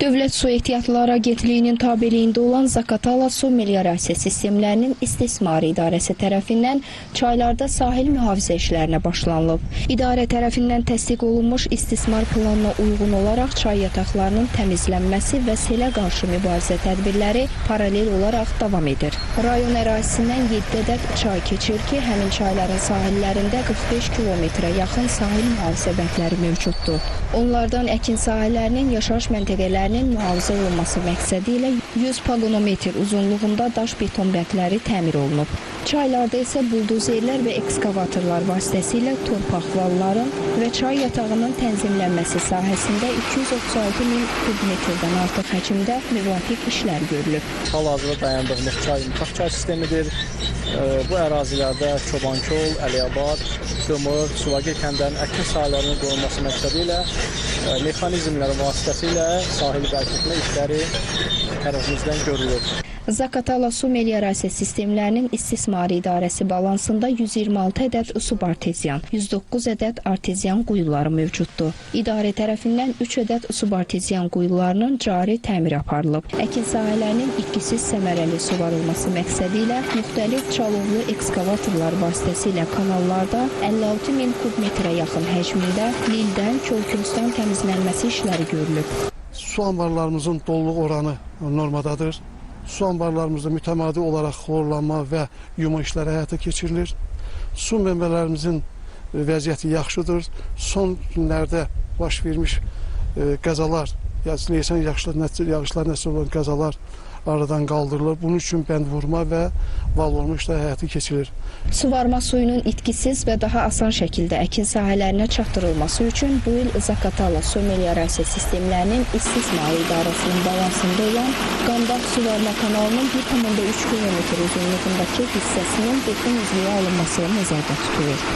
Dövlət Su Ehtiyatları Agentliyinin tabeliyində olan Zaqatala su meliorasiya sistemlərinin istismarı idarəsi tərəfindən çaylarda sahil mühafizə işlərinə başlanılıb. İdarə tərəfindən təsdiq olunmuş istismar planına uyğun olaraq çay yataqlarının təmizlənməsi və selə qarşı mübarizə tədbirləri paralel olaraq davam edir. Rayon ərazisindən 7 ədəd çay keçir ki, həmin çayların sahillərində 45 kilometrə yaxın sahil mühafizə bəndləri mövcuddur. Onlardan əkin sahələrinin yaşayış məntəqələrinin mühafizə olunması məqsədi ilə 100 pagonometr uzunluğunda daş beton bəndləri təmir olunub. Çaylarda isə buldozerlər və ekskavatorlar vasitəsilə torpaq valların və çay yatağının tənzimlənməsi sahəsində 236 min kubmetrdən artıq həcmdə müvafiq işlər görülüb. Hal-hazırda dayandığımız çay yumtaq çay sistemidir. Bu ərazilərdə Çobankol, Əliyabad, Qımır, Suvagil kəndlərinin əkin sahələrinin qorunması məqsədi ilə mexanizmlər vasitəsilə sahil bərkitmə işləri tərəfimizdən görülür. Zaqatala su meliorasiya sistemlərinin istismarı idarəsi balansında 126 ədəd subarteziyan, 109 ədəd arteziyan quyuları mövcuddur. İdarə tərəfindən 3 ədəd subarteziyan quyularının cari təmiri aparılıb. Əkin sahələrinin itkisiz səmərəli suvarılması məqsədi ilə müxtəlif çalovlu ekskavatorlar vasitəsilə kanallarda 56 min kubmetrə yaxın həcmində lildən, kol-kösdən təmizlənməsi işləri görülüb. Su anbarlarımızın doluluq oranı normadadır. Su anbarlarımızda mütəmadi olaraq xlorlanma və yuma işləri həyata keçirilir. Su mənbələrimizin vəziyyəti yaxşıdır. Son günlərdə baş vermiş qəzalar, leysan yağışlar nəticəsində olan qəzalar aradan qaldırılır. Bunun üçün bənd vurma və val vurma işləri həyata keçirilir. Suvarma suyunun itkisiz və daha asan şəkildə əkin sahələrinə çatdırılması üçün bu il Zaqatala su meliorasiya sistemlərinin istismarı idarəsinin balansında olan Qandaq suvarma kanalının 1,3 km uzunluğundakı hissəsinin beton üzlüyə alınması nəzərdə tutulur.